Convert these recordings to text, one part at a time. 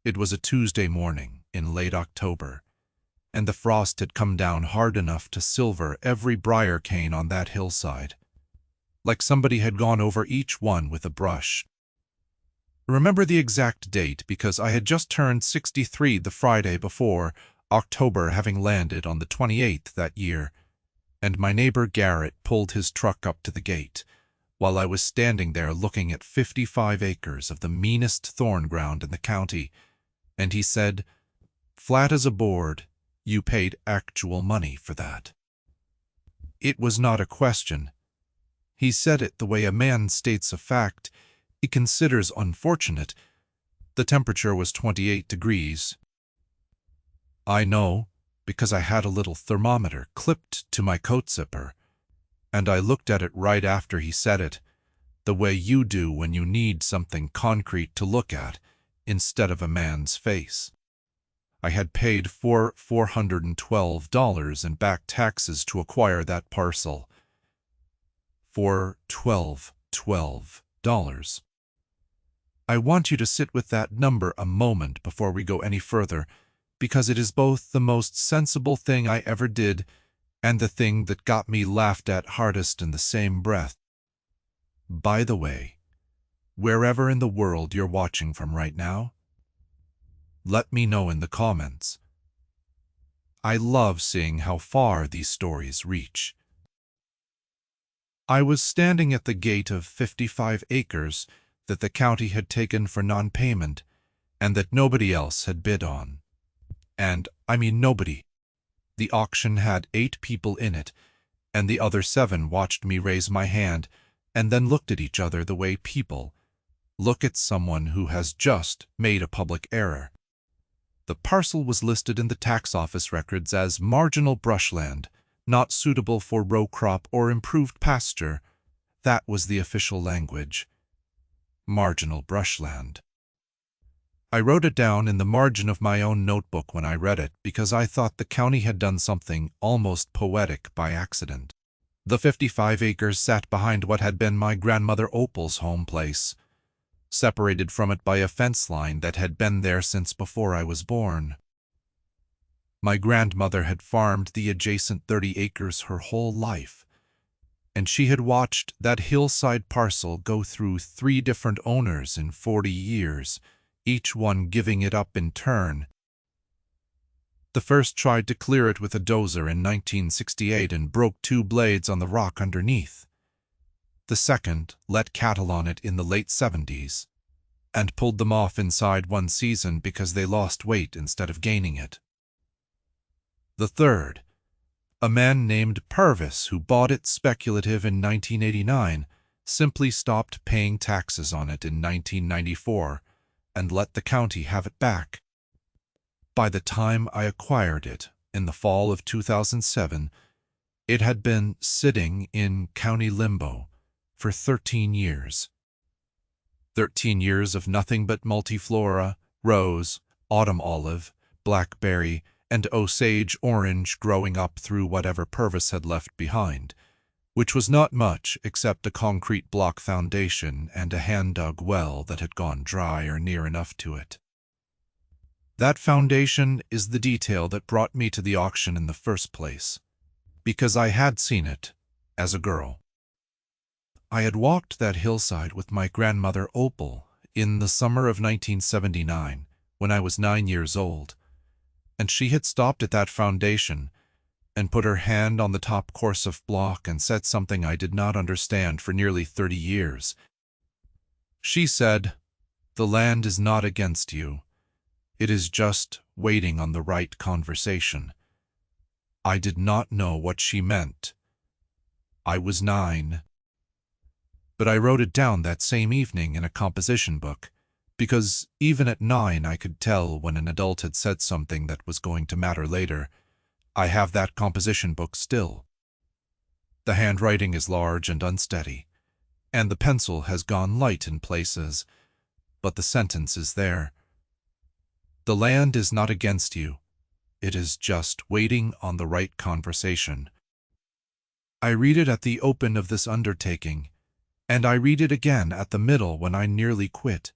It was a Tuesday morning in late October, and the frost had come down hard enough to silver every briar cane on that hillside, like somebody had gone over each one with a brush. I remember the exact date because I had just turned 63 the Friday before, October having landed on the 28th that year, and my neighbor Garrett pulled his truck up to the gate, while I was standing there looking at 55 acres of the meanest thorn ground in the county, and he said, "Flat as a board, you paid actual money for that." It was not a question. He said it the way a man states a fact he considers unfortunate. The temperature was 28 degrees. I know, because I had a little thermometer clipped to my coat zipper, and I looked at it right after he said it, the way you do when you need something concrete to look at, instead of a man's face. I had paid $412 in back taxes to acquire that parcel. For $12. I want you to sit with that number a moment before we go any further, because it is both the most sensible thing I ever did and the thing that got me laughed at hardest in the same breath. By the way, wherever in the world you're watching from right now, let me know in the comments. I love seeing how far these stories reach. I was standing at the gate of 55 acres that the county had taken for non-payment and that nobody else had bid on. And I mean nobody. The auction had 8 people in it, and the other 7 watched me raise my hand and then looked at each other the way people look at someone who has just made a public error. The parcel was listed in the tax office records as marginal brushland, not suitable for row crop or improved pasture. That was the official language. Marginal brushland. I wrote it down in the margin of my own notebook when I read it because I thought the county had done something almost poetic by accident. The 55 acres sat behind what had been my grandmother Opal's home place, separated from it by a fence line that had been there since before I was born. My grandmother had farmed the adjacent 30 acres her whole life, and she had watched that hillside parcel go through 3 different owners in 40 years, each one giving it up in turn. The first tried to clear it with a dozer in 1968 and broke 2 blades on the rock underneath. The second let cattle on it in the late 70s and pulled them off inside one season because they lost weight instead of gaining it. The third, a man named Purvis who bought it speculative in 1989, simply stopped paying taxes on it in 1994 and let the county have it back. By the time I acquired it in the fall of 2007, it had been sitting in county limbo for 13 years. 13 years of nothing but multiflora, rose, autumn olive, blackberry, and Osage orange growing up through whatever Purvis had left behind, which was not much except a concrete block foundation and a hand-dug well that had gone dry or near enough to it. That foundation is the detail that brought me to the auction in the first place, because I had seen it as a girl. I had walked that hillside with my grandmother Opal in the summer of 1979 when I was 9 years old, and she had stopped at that foundation and put her hand on the top course of block and said something I did not understand for nearly 30 years. She said, "The land is not against you. It is just waiting on the right conversation." I did not know what she meant. I was 9. But I wrote it down that same evening in a composition book, because even at 9 I could tell when an adult had said something that was going to matter later. I have that composition book still. The handwriting is large and unsteady, and the pencil has gone light in places, but the sentence is there. The land is not against you. It is just waiting on the right conversation. I read it at the open of this undertaking, and I read it again at the middle when I nearly quit,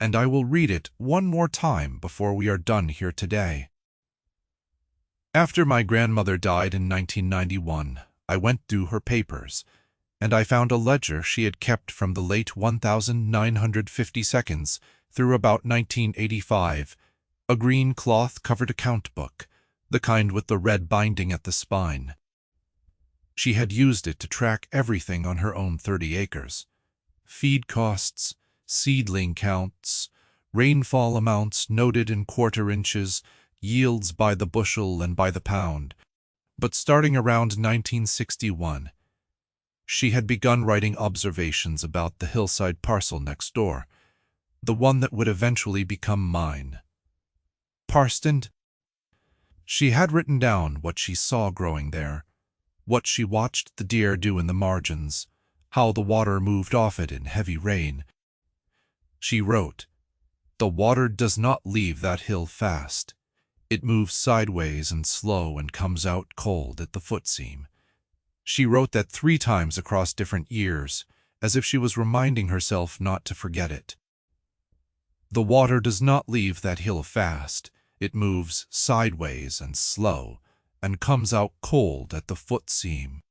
and I will read it one more time before we are done here today. After my grandmother died in 1991, I went through her papers, and I found a ledger she had kept from the late 1952 through about 1985, a green cloth-covered account book, the kind with the red binding at the spine. She had used it to track everything on her own 30 acres. Feed costs, seedling counts, rainfall amounts noted in quarter inches, yields by the bushel and by the pound. But starting around 1961, she had begun writing observations about the hillside parcel next door, the one that would eventually become mine. Parsted. She had written down what she saw growing there, what she watched the deer do in the margins, how the water moved off it in heavy rain. She wrote, "The water does not leave that hill fast. It moves sideways and slow and comes out cold at the foot seam." She wrote that 3 times across different years, as if she was reminding herself not to forget it. The water does not leave that hill fast. It moves sideways and slow, and comes out cold at the foot seam.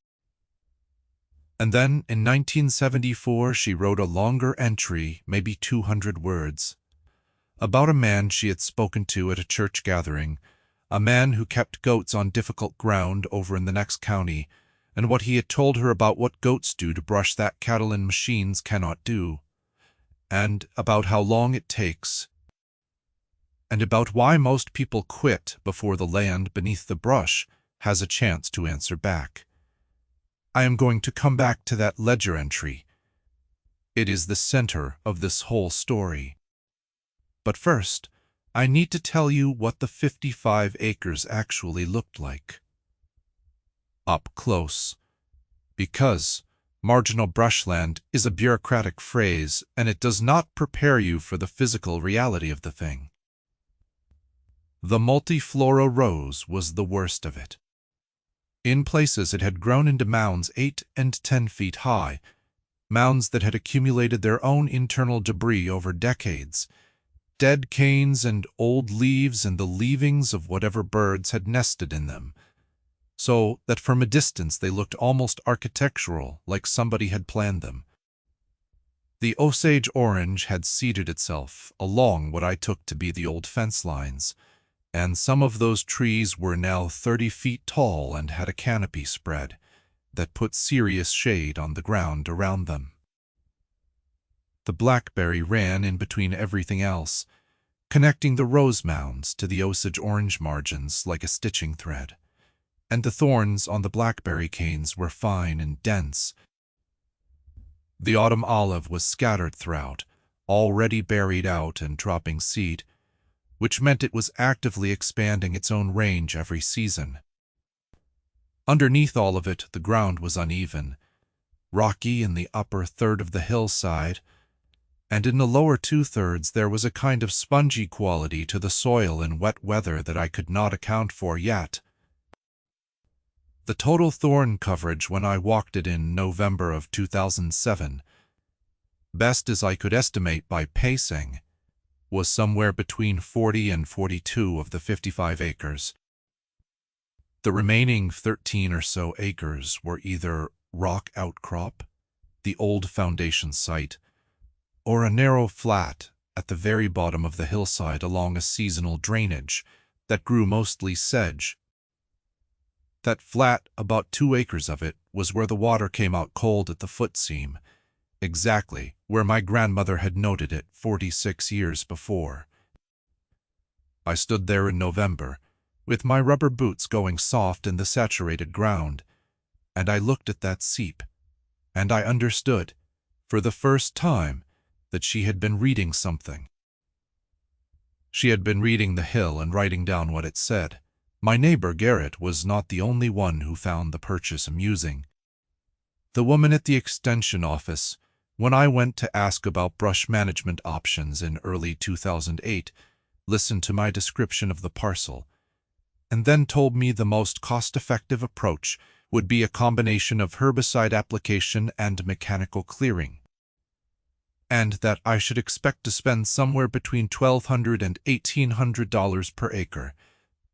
And then, in 1974, she wrote a longer entry, maybe 200 words, about a man she had spoken to at a church gathering, a man who kept goats on difficult ground over in the next county, and what he had told her about what goats do to brush that cattle and machines cannot do, and about how long it takes, and about why most people quit before the land beneath the brush has a chance to answer back. I am going to come back to that ledger entry. It is the center of this whole story. But first, I need to tell you what the 55 acres actually looked like. Up close. Because marginal brushland is a bureaucratic phrase, and it does not prepare you for the physical reality of the thing. The multiflora rose was the worst of it. In places it had grown into mounds 8 and 10 feet high, mounds that had accumulated their own internal debris over decades, dead canes and old leaves and the leavings of whatever birds had nested in them, so that from a distance they looked almost architectural, like somebody had planned them. The Osage orange had seeded itself along what I took to be the old fence lines, and some of those trees were now 30 feet tall and had a canopy spread that put serious shade on the ground around them. The blackberry ran in between everything else, connecting the rose mounds to the Osage orange margins like a stitching thread, and the thorns on the blackberry canes were fine and dense. The autumn olive was scattered throughout, already buried out and dropping seed, which meant it was actively expanding its own range every season. Underneath all of it, the ground was uneven, rocky in the upper third of the hillside, and in the lower 2/3 there was a kind of spongy quality to the soil in wet weather that I could not account for yet. The total thorn coverage when I walked it in November of 2007, best as I could estimate by pacing, was somewhere between 40 and 42 of the 55 acres. The remaining 13 or so acres were either rock outcrop, the old foundation site, or a narrow flat at the very bottom of the hillside along a seasonal drainage that grew mostly sedge. That flat, about 2 acres of it, was where the water came out cold at the foot seam, exactly where my grandmother had noted it 46 years before. I stood there in November, with my rubber boots going soft in the saturated ground, and I looked at that seep, and I understood, for the first time, that she had been reading something. She had been reading the hill and writing down what it said. My neighbor Garrett was not the only one who found the purchase amusing. The woman at the extension office, when I went to ask about brush management options in early 2008, listened to my description of the parcel, and then told me the most cost-effective approach would be a combination of herbicide application and mechanical clearing. and that I should expect to spend somewhere between $1,200 and $1,800 per acre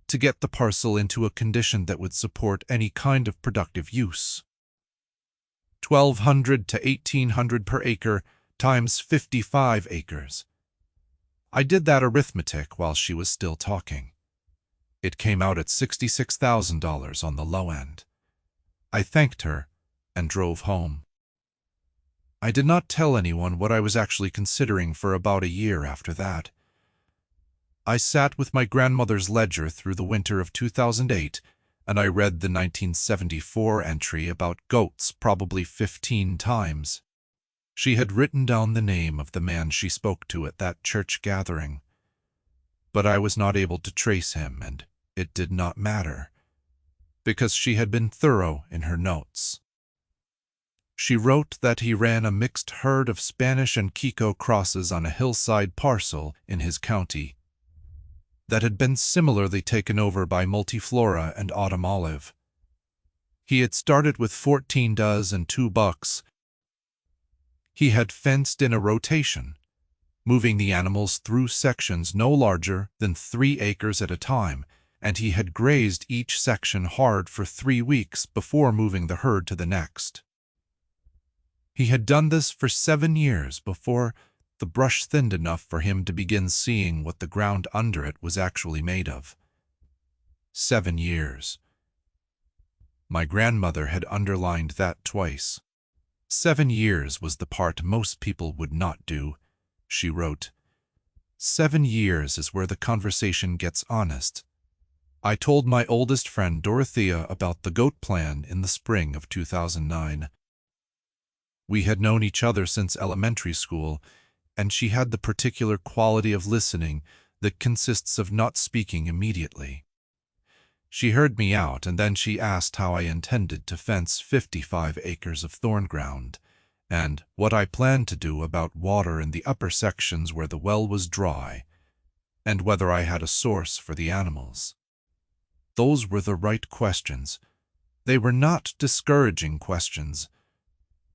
to get the parcel into a condition that would support any kind of productive use. $1,200 to $1,800 per acre times 55 acres. I did that arithmetic while she was still talking. It came out at $66,000 on the low end. I thanked her and drove home. I did not tell anyone what I was actually considering for about a year after that. I sat with my grandmother's ledger through the winter of 2008, and I read the 1974 entry about goats probably 15 times. She had written down the name of the man she spoke to at that church gathering. But I was not able to trace him, and it did not matter, because she had been thorough in her notes. She wrote that he ran a mixed herd of Spanish and Kiko crosses on a hillside parcel in his county that had been similarly taken over by Multiflora and Autumn Olive. He had started with 14 does and 2 bucks. He had fenced in a rotation, moving the animals through sections no larger than 3 acres at a time, and he had grazed each section hard for 3 weeks before moving the herd to the next. He had done this for 7 years before the brush thinned enough for him to begin seeing what the ground under it was actually made of. 7 years. My grandmother had underlined that twice. 7 years was the part most people would not do, she wrote. 7 years is where the conversation gets honest. I told my oldest friend Dorothea about the goat plan in the spring of 2009. We had known each other since elementary school, and she had the particular quality of listening that consists of not speaking immediately. She heard me out, and then she asked how I intended to fence 55 acres of thorn ground, and what I planned to do about water in the upper sections where the well was dry, and whether I had a source for the animals. Those were the right questions. They were not discouraging questions.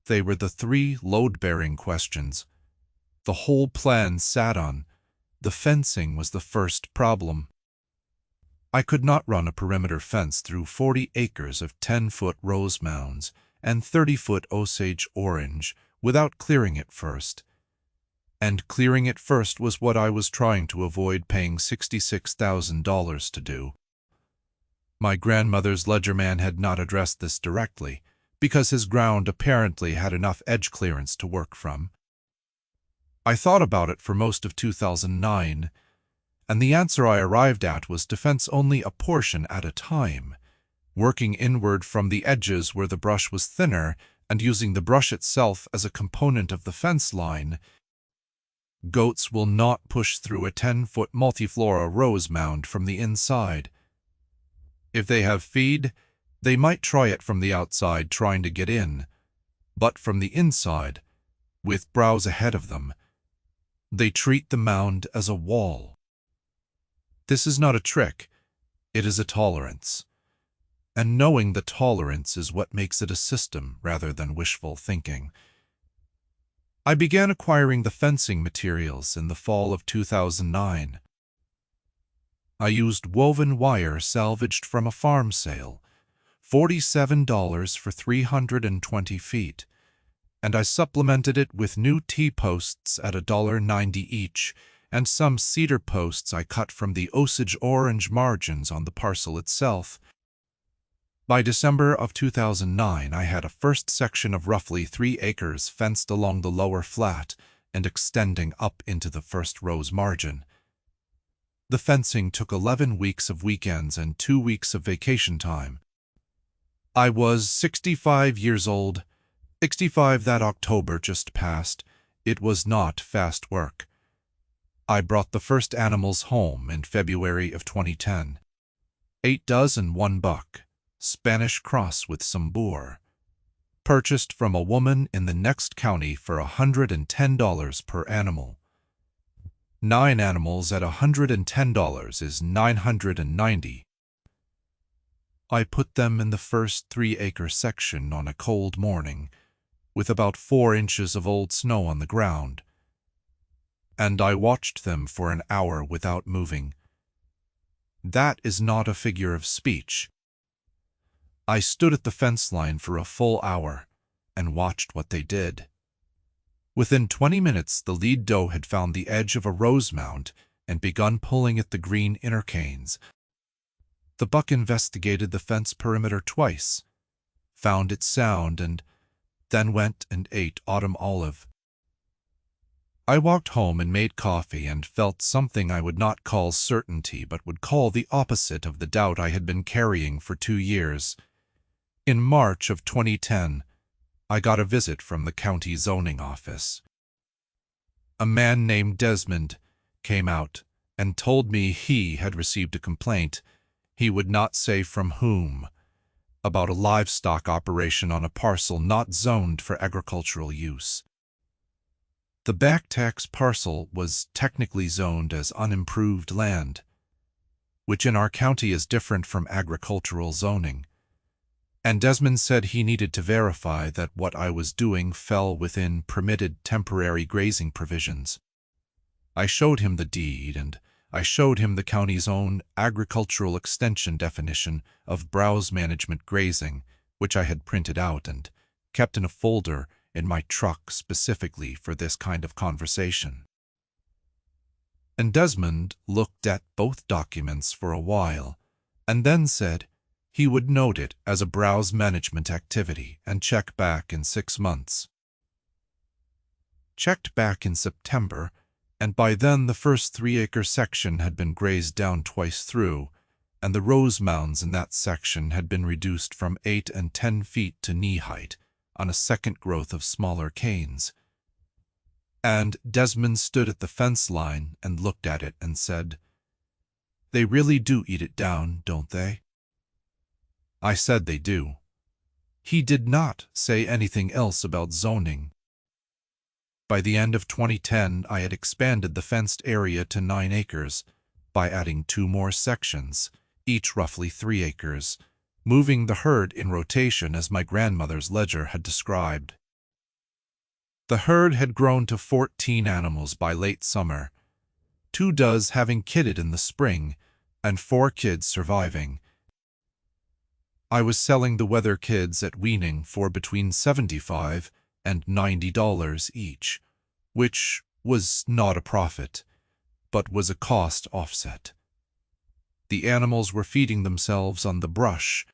They were the 3 load-bearing questions the whole plan sat on. The fencing was the first problem. I could not run a perimeter fence through 40 acres of 10-foot rose mounds and 30-foot Osage orange without clearing it first. And clearing it first was what I was trying to avoid paying $66,000 to do. My grandmother's ledgerman had not addressed this directly, because his ground apparently had enough edge clearance to work from. I thought about it for most of 2009, and the answer I arrived at was to fence only a portion at a time, working inward from the edges where the brush was thinner and using the brush itself as a component of the fence line. Goats will not push through a 10-foot multiflora rose mound from the inside. If they have feed, they might try it from the outside trying to get in, but from the inside, with browse ahead of them, they treat the mound as a wall. This is not a trick, it is a tolerance. And knowing the tolerance is what makes it a system rather than wishful thinking. I began acquiring the fencing materials in the fall of 2009. I used woven wire salvaged from a farm sale, $47 for 320 feet, and I supplemented it with new T-posts at $1.90 each, and some cedar posts I cut from the Osage orange margins on the parcel itself. By December of 2009, I had a first section of roughly 3 acres fenced along the lower flat and extending up into the first row's margin. The fencing took 11 weeks of weekends and 2 weeks of vacation time. I was 65 years old, 65 that October just passed. It was not fast work. I brought the first animals home in February of 2010. 8 does and 1 buck, Spanish cross with some boar. Purchased from a woman in the next county for $110 per animal. 9 animals at $110 is $990. I put them in the first 3-acre section on a cold morning, with about 4 inches of old snow on the ground, and I watched them for an hour without moving. That is not a figure of speech. I stood at the fence line for a full hour and watched what they did. Within 20 minutes, the lead doe had found the edge of a rose mound and begun pulling at the green inner canes. The buck investigated the fence perimeter twice, found it sound, and then went and ate autumn olive. I walked home and made coffee and felt something I would not call certainty but would call the opposite of the doubt I had been carrying for 2 years. In March of 2010, I got a visit from the county zoning office. A man named Desmond came out and told me he had received a complaint, he would not say from whom, about a livestock operation on a parcel not zoned for agricultural use. The back tax parcel was technically zoned as unimproved land, which in our county is different from agricultural zoning. And Desmond said he needed to verify that what I was doing fell within permitted temporary grazing provisions. I showed him the deed, and I showed him the county's own agricultural extension definition of browse management grazing, which I had printed out and kept in a folder in my truck specifically for this kind of conversation. And Desmond looked at both documents for a while, and then said he would note it as a browse management activity and check back in 6 months. Checked back in September, and by then the first 3-acre section had been grazed down twice through, and the rose mounds in that section had been reduced from 8 and 10 feet to knee height on a second growth of smaller canes. And Desmond stood at the fence line and looked at it and said, "They really do eat it down, don't they?" I said they do. He did not say anything else about zoning. By the end of 2010, I had expanded the fenced area to 9 acres by adding 2 more sections, each roughly 3 acres, moving the herd in rotation as my grandmother's ledger had described. The herd had grown to 14 animals by late summer, 2 does having kidded in the spring, and 4 kids surviving. I was selling the wether kids at weaning for between $75 and $90 each, which was not a profit, but was a cost offset. The animals were feeding themselves on the brush.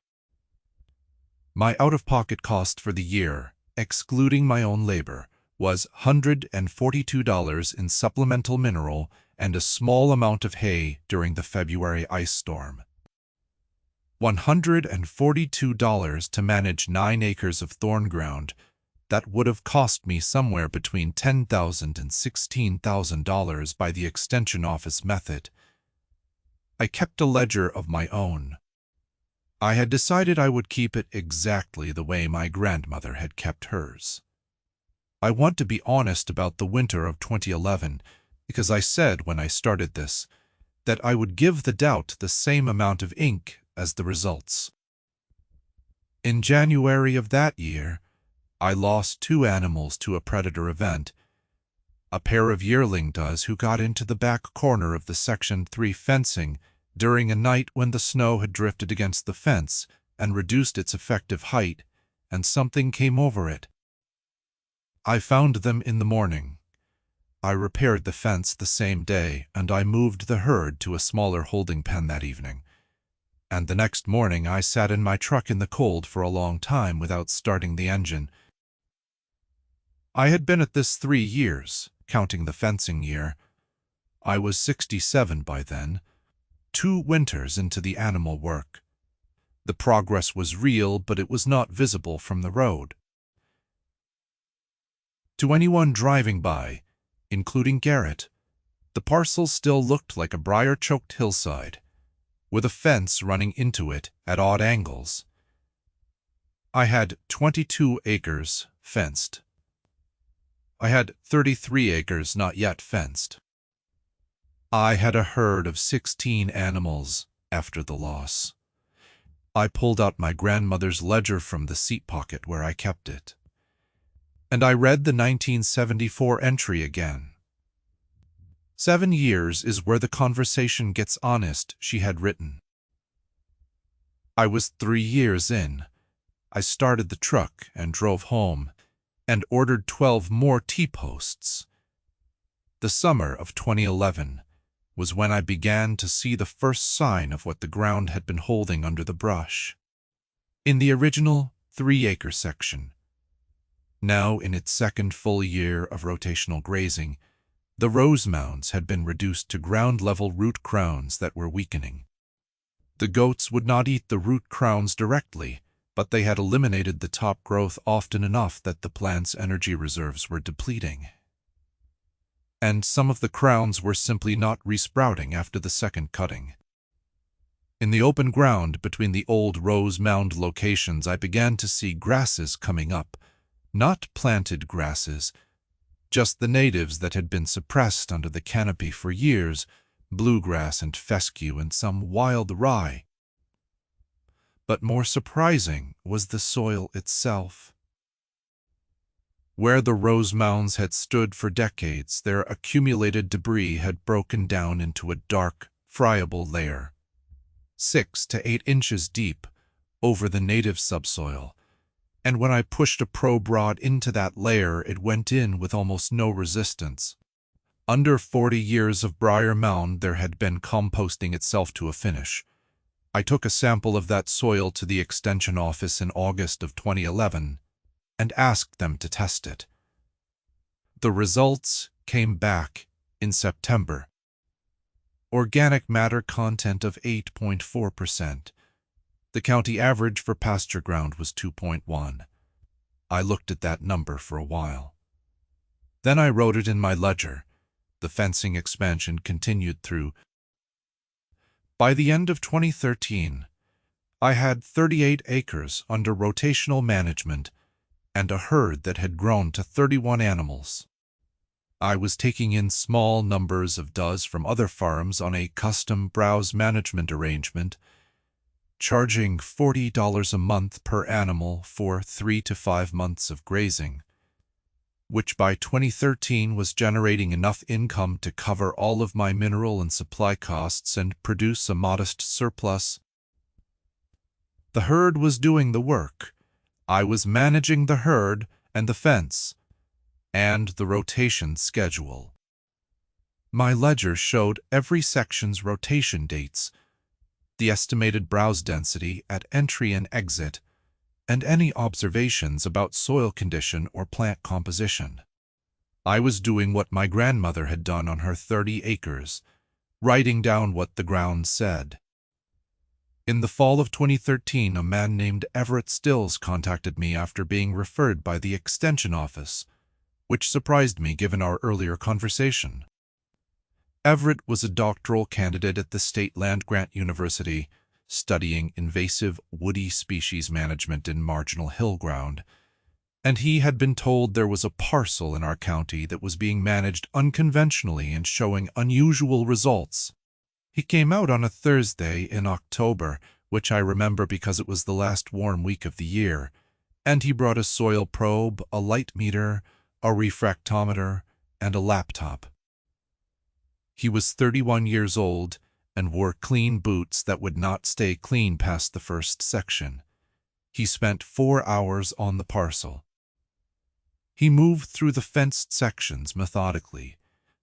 My out-of-pocket cost for the year, excluding my own labor, was $142 in supplemental mineral and a small amount of hay during the February ice storm. $142 to manage 9 acres of thorn ground. That would have cost me somewhere between $10,000 and $16,000 by the extension office method. I kept a ledger of my own. I had decided I would keep it exactly the way my grandmother had kept hers. I want to be honest about the winter of 2011, because I said when I started this that I would give the doubt the same amount of ink as the results. In January of that year, I lost 2 animals to a predator event, a pair of yearling does who got into the back corner of the Section 3 fencing during a night when the snow had drifted against the fence and reduced its effective height, and something came over it. I found them in the morning. I repaired the fence the same day, and I moved the herd to a smaller holding pen that evening. And the next morning I sat in my truck in the cold for a long time without starting the engine. I had been at this 3 years, counting the fencing year. I was 67 by then, 2 winters into the animal work. The progress was real, but it was not visible from the road. To anyone driving by, including Garrett, the parcel still looked like a briar-choked hillside, with a fence running into it at odd angles. I had 22 acres fenced. I had 33 acres not yet fenced. I had a herd of 16 animals after the loss. I pulled out my grandmother's ledger from the seat pocket where I kept it, and I read the 1974 entry again. 7 years is where the conversation gets honest, she had written. I was 3 years in. I started the truck and drove home and ordered 12 more T-posts. The summer of 2011 was when I began to see the first sign of what the ground had been holding under the brush. In the original 3-acre section, now in its second full year of rotational grazing, the rose mounds had been reduced to ground-level root crowns that were weakening. The goats would not eat the root crowns directly, but they had eliminated the top growth often enough that the plant's energy reserves were depleting. And some of the crowns were simply not resprouting after the second cutting. In the open ground between the old rose mound locations, I began to see grasses coming up, not planted grasses, just the natives that had been suppressed under the canopy for years, bluegrass and fescue and some wild rye. But more surprising was the soil itself. Where the rose mounds had stood for decades, their accumulated debris had broken down into a dark, friable layer, 6 to 8 inches deep, over the native subsoil, and when I pushed a probe rod into that layer, it went in with almost no resistance. Under 40 years of briar mound, there had been composting itself to a finish. I took a sample of that soil to the Extension Office in August of 2011 and asked them to test it. The results came back in September. Organic matter content of 8.4%. The county average for pasture ground was 2.1. I looked at that number for a while. Then I wrote it in my ledger. The fencing expansion continued through. By the end of 2013, I had 38 acres under rotational management and a herd that had grown to 31 animals. I was taking in small numbers of does from other farms on a custom browse management arrangement, charging $40 a month per animal for 3 to 5 months of grazing, which by 2013 was generating enough income to cover all of my mineral and supply costs and produce a modest surplus. The herd was doing the work. I was managing the herd and the fence, and the rotation schedule. My ledger showed every section's rotation dates, the estimated browse density at entry and exit, and any observations about soil condition or plant composition. I was doing what my grandmother had done on her 30 acres, writing down what the ground said. In the fall of 2013, a man named Everett Stills contacted me after being referred by the Extension Office, which surprised me given our earlier conversation. Everett was a doctoral candidate at the State Land Grant University, studying invasive woody species management in marginal hill ground, and he had been told there was a parcel in our county that was being managed unconventionally and showing unusual results. He came out on a Thursday in October, which I remember because it was the last warm week of the year, and he brought a soil probe, a light meter, a refractometer, and a laptop. He was 31 years old and wore clean boots that would not stay clean past the first section. He spent 4 hours on the parcel. He moved through the fenced sections methodically,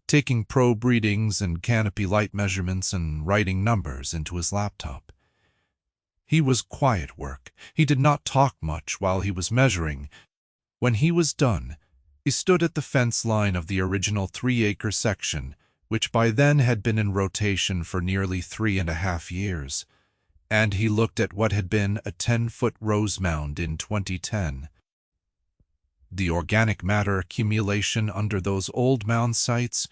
taking probe readings and canopy light measurements and writing numbers into his laptop. He was quiet work. He did not talk much while he was measuring. When he was done, he stood at the fence line of the original 3-acre section, which by then had been in rotation for nearly 3.5 years, and he looked at what had been a 10-foot rose mound in 2010. The organic matter accumulation under those old mound sites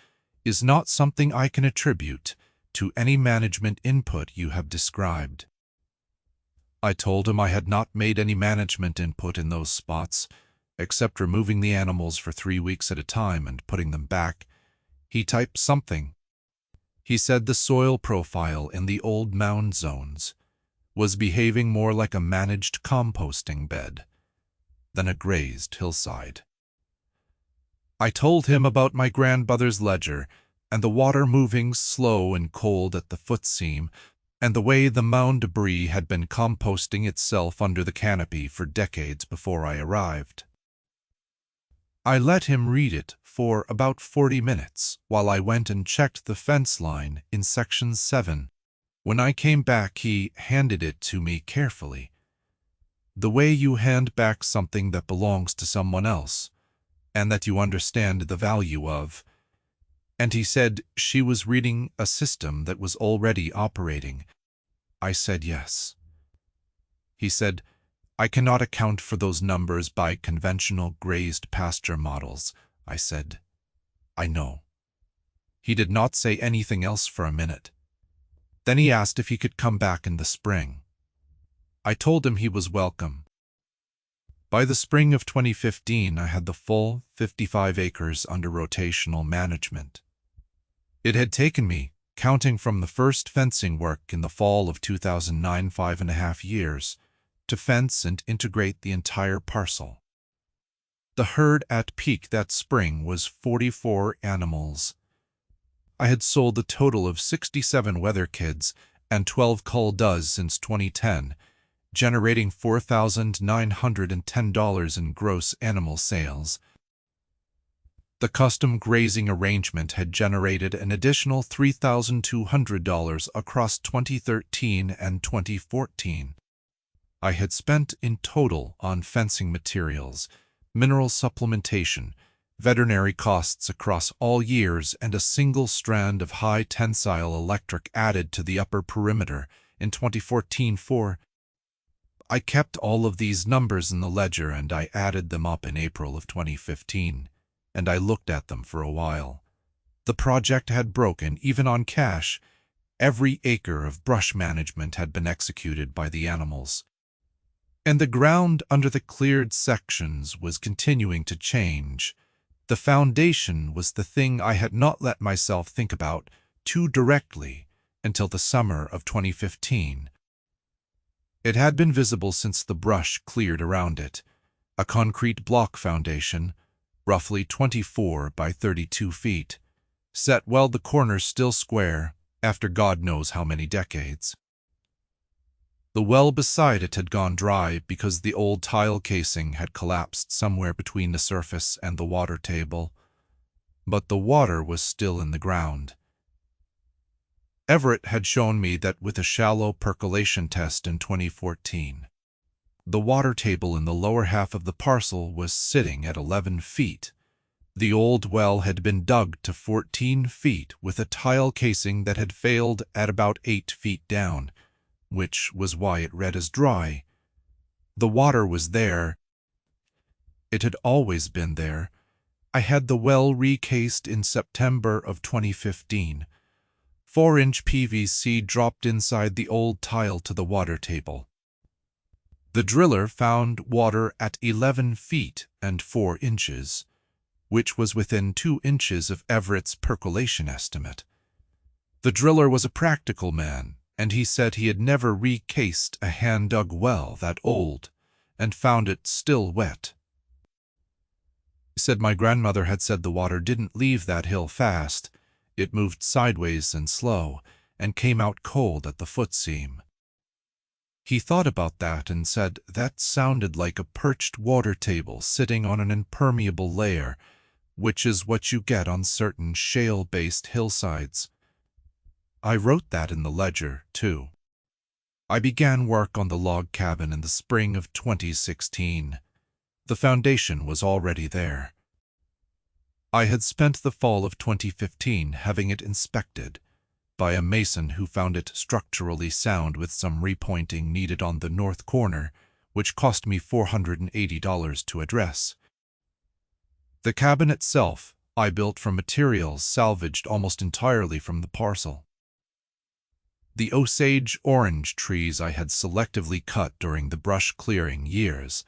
is not something I can attribute to any management input you have described. I told him I had not made any management input in those spots, except removing the animals for 3 weeks at a time and putting them back. He typed something. He said the soil profile in the old mound zones was behaving more like a managed composting bed than a grazed hillside. I told him about my grandmother's ledger, and the water moving slow and cold at the footseam, and the way the mound debris had been composting itself under the canopy for decades before I arrived. I let him read it for about 40 minutes while I went and checked the fence line in Section 7. When I came back, he handed it to me carefully, the way you hand back something that belongs to someone else and that you understand the value of. And he said she was reading a system that was already operating. I said yes. He said, I cannot account for those numbers by conventional grazed pasture models. I said, I know. He did not say anything else for a minute. Then he asked if he could come back in the spring. I told him he was welcome. By the spring of 2015, I had the full 55 acres under rotational management. It had taken me, counting from the first fencing work in the fall of 2009, 5.5 years, to fence and integrate the entire parcel. The herd at peak that spring was 44 animals. I had sold a total of 67 weather kids and 12 cull does since 2010, generating $4,910 in gross animal sales. The custom grazing arrangement had generated an additional $3,200 across 2013 and 2014. I had spent in total on fencing materials, mineral supplementation, veterinary costs across all years, and a single strand of high-tensile electric added to the upper perimeter in 2014 for. I kept all of these numbers in the ledger and I added them up in April of 2015, and I looked at them for a while. The project had broken even on cash. Every acre of brush management had been executed by the animals, and the ground under the cleared sections was continuing to change. The foundation was the thing I had not let myself think about too directly until the summer of 2015. It had been visible since the brush cleared around it, a concrete block foundation, roughly 24 by 32 feet, set well the corners still square after God knows how many decades. The well beside it had gone dry because the old tile casing had collapsed somewhere between the surface and the water table, but the water was still in the ground. Everett had shown me that with a shallow percolation test in 2014. The water table in the lower half of the parcel was sitting at 11 feet. The old well had been dug to 14 feet with a tile casing that had failed at about 8 feet down, which was why it read as dry. The water was there. It had always been there. I had the well recased in September of 2015. 4-inch PVC dropped inside the old tile to the water table. The driller found water at 11 feet and 4 inches, which was within 2 inches of Everett's percolation estimate. The driller was a practical man, and he said he had never recased a hand-dug well that old and found it still wet. He said my grandmother had said the water didn't leave that hill fast. It moved sideways and slow and came out cold at the foot seam. He thought about that and said that sounded like a perched water table sitting on an impermeable layer, which is what you get on certain shale-based hillsides. I wrote that in the ledger, too. I began work on the log cabin in the spring of 2016. The foundation was already there. I had spent the fall of 2015 having it inspected by a mason who found it structurally sound with some repointing needed on the north corner, which cost me $480 to address. The cabin itself I built from materials salvaged almost entirely from the parcel. The Osage orange trees I had selectively cut during the brush clearing years,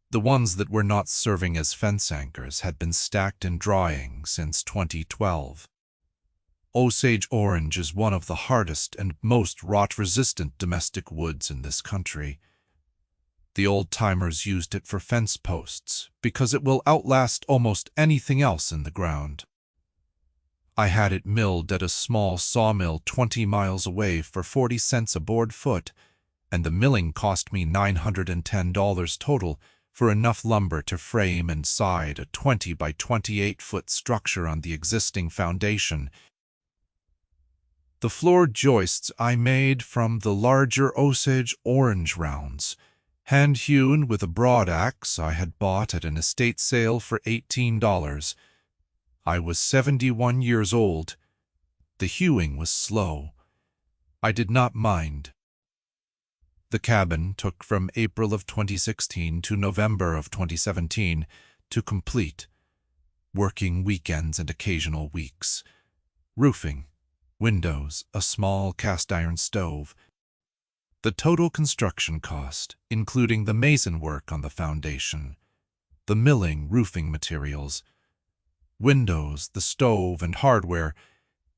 the ones that were not serving as fence anchors, had been stacked and drying since 2012. Osage orange is one of the hardest and most rot-resistant domestic woods in this country. The old-timers used it for fence posts because it will outlast almost anything else in the ground. I had it milled at a small sawmill 20 miles away for 40 cents a board foot, and the milling cost me $910 total for enough lumber to frame and side a 20 by 28-foot structure on the existing foundation. The floor joists I made from the larger Osage orange rounds, hand-hewn with a broadaxe I had bought at an estate sale for $18. I was 71 years old. The hewing was slow. I did not mind. The cabin took from April of 2016 to November of 2017 to complete, working weekends and occasional weeks. Roofing, windows, a small cast-iron stove. The total construction cost, including the mason work on the foundation, the milling, roofing materials, windows, the stove, and hardware,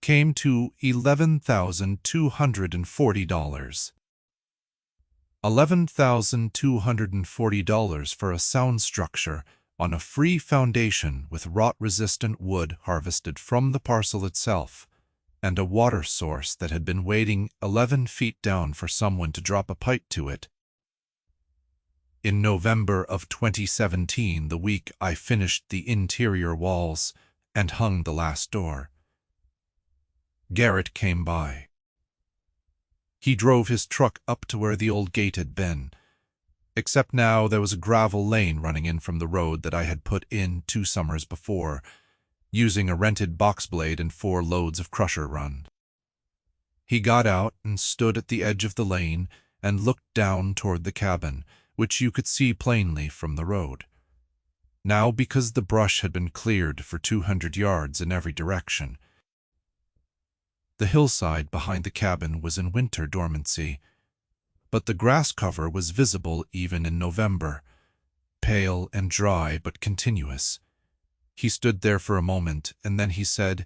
came to $11,240. $11,240 for a sound structure on a free foundation with rot-resistant wood harvested from the parcel itself, and a water source that had been waiting 11 feet down for someone to drop a pipe to it. In November of 2017, the week I finished the interior walls and hung the last door, Garrett came by. He drove his truck up to where the old gate had been, except now there was a gravel lane running in from the road that I had put in 2 summers before, using a rented box blade and 4 loads of crusher run. He got out and stood at the edge of the lane and looked down toward the cabin, which you could see plainly from the road. Now, because the brush had been cleared for 200 yards in every direction, the hillside behind the cabin was in winter dormancy, but the grass cover was visible even in November, pale and dry but continuous. He stood there for a moment, and then he said,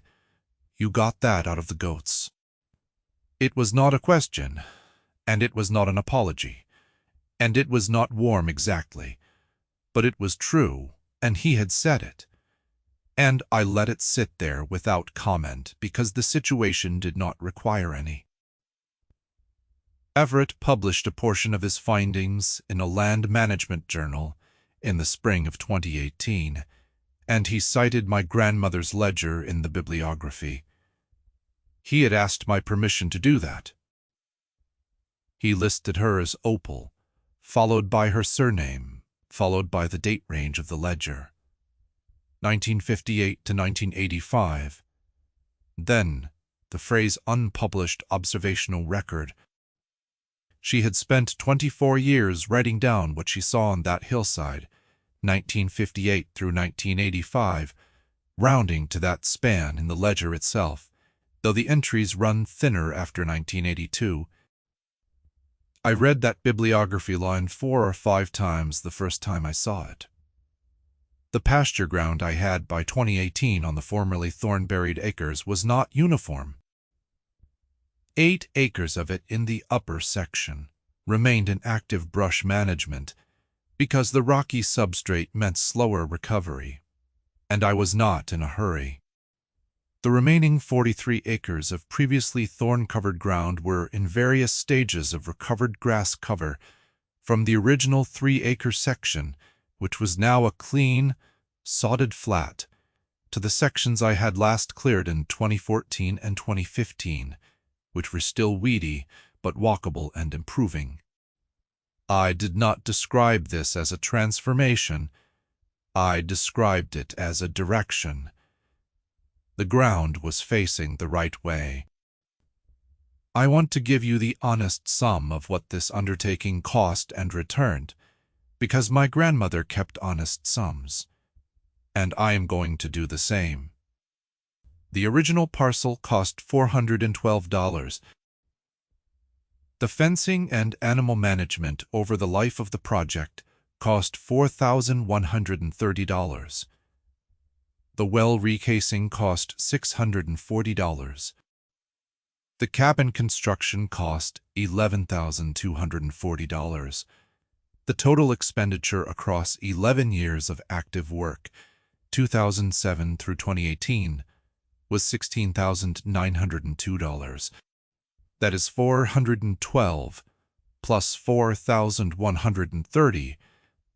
"You got that out of the goats." It was not a question, and it was not an apology, and it was not warm exactly, but it was true, and he had said it. And I let it sit there without comment because the situation did not require any. Everett published a portion of his findings in a land management journal in the spring of 2018, and he cited my grandmother's ledger in the bibliography. He had asked my permission to do that. He listed her as Opal, followed by her surname, followed by the date range of the ledger, 1958 to 1985. Then, the phrase unpublished observational record. She had spent 24 years writing down what she saw on that hillside, 1958 through 1985, rounding to that span in the ledger itself, though the entries run thinner after 1982. I read that bibliography line 4 or 5 times the first time I saw it. The pasture ground I had by 2018 on the formerly thorn-buried acres was not uniform. 8 acres of it in the upper section remained in active brush management because the rocky substrate meant slower recovery, and I was not in a hurry. The remaining 43 acres of previously thorn-covered ground were in various stages of recovered grass cover from the original 3-acre section, which was now a clean, sodded flat, to the sections I had last cleared in 2014 and 2015, which were still weedy but walkable and improving. I did not describe this as a transformation. I described it as a direction. The ground was facing the right way. I want to give you the honest sum of what this undertaking cost and returned, because my grandmother kept honest sums, and I am going to do the same. The original parcel cost $412. The fencing and animal management over the life of the project cost $4,130. The well recasing cost $640. The cabin construction cost $11,240. The total expenditure across 11 years of active work, 2007 through 2018, was $16,902. That is 412 plus 4,130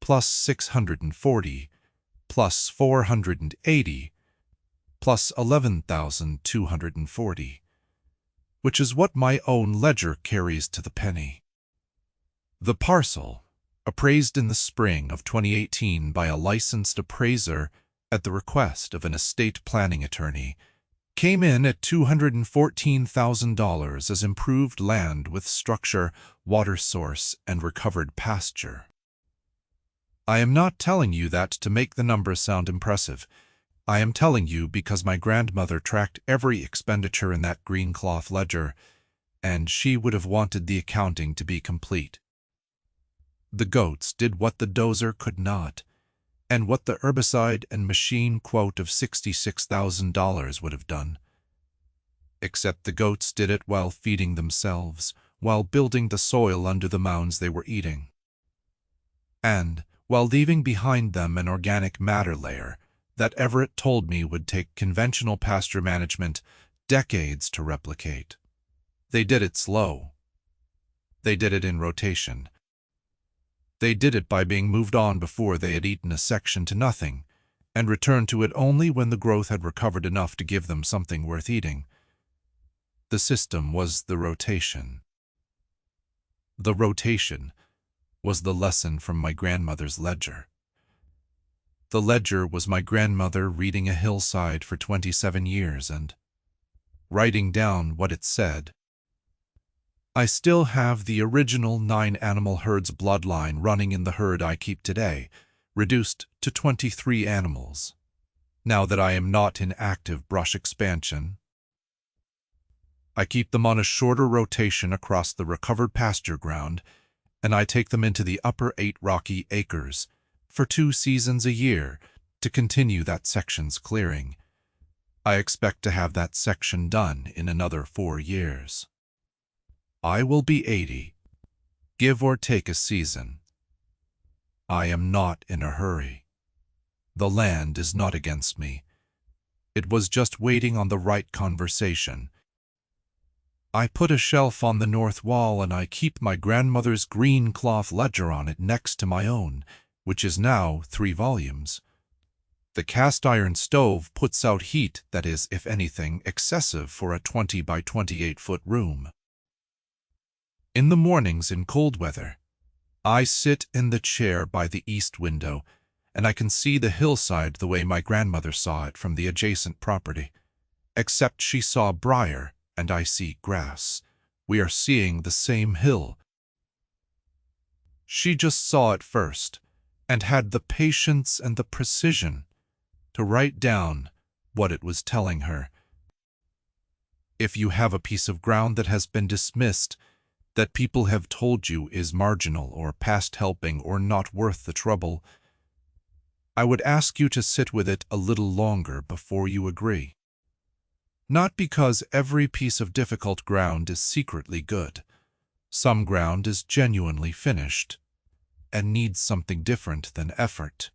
plus 640 plus 480 plus 11,240, which is what my own ledger carries to the penny. The parcel, appraised in the spring of 2018 by a licensed appraiser at the request of an estate planning attorney, came in at $214,000 as improved land with structure, water source, and recovered pasture. I am not telling you that to make the numbers sound impressive. I am telling you because my grandmother tracked every expenditure in that green cloth ledger, and she would have wanted the accounting to be complete. The goats did what the dozer could not, and what the herbicide and machine quote of $66,000 would have done. Except the goats did it while feeding themselves, while building the soil under the mounds they were eating, and while leaving behind them an organic matter layer that Everett told me would take conventional pasture management decades to replicate. They did it slow. They did it in rotation. They did it by being moved on before they had eaten a section to nothing, and returned to it only when the growth had recovered enough to give them something worth eating. The system was the rotation. The rotation was the lesson from my grandmother's ledger. The ledger was my grandmother reading a hillside for 27 years and writing down what it said. I still have the original 9-animal herd's bloodline running in the herd I keep today, reduced to 23 animals, now that I am not in active brush expansion. I keep them on a shorter rotation across the recovered pasture ground, and I take them into the upper 8 rocky acres for 2 seasons a year to continue that section's clearing. I expect to have that section done in another 4 years. I will be 80, give or take a season. I am not in a hurry. The land is not against me. It was just waiting on the right conversation. I put a shelf on the north wall and I keep my grandmother's green cloth ledger on it next to my own, which is now 3 volumes. The cast iron stove puts out heat that is, if anything, excessive for a 20 by 28-foot room. In the mornings in cold weather, I sit in the chair by the east window, and I can see the hillside the way my grandmother saw it from the adjacent property. Except she saw briar, and I see grass. We are seeing the same hill. She just saw it first, and had the patience and the precision to write down what it was telling her. If you have a piece of ground that has been dismissed, that people have told you is marginal or past helping or not worth the trouble, I would ask you to sit with it a little longer before you agree. Not because every piece of difficult ground is secretly good. Some ground is genuinely finished and needs something different than effort.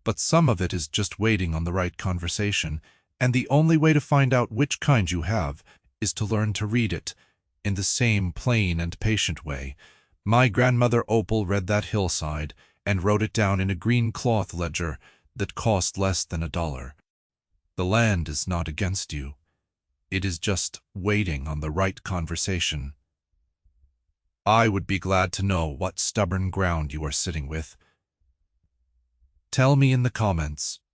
But some of it is just waiting on the right conversation, and the only way to find out which kind you have is to learn to read it in the same plain and patient way. My grandmother Opal read that hillside and wrote it down in a green cloth ledger that cost less than $1. The land is not against you. It is just waiting on the right conversation. I would be glad to know what stubborn ground you are sitting with. Tell me in the comments.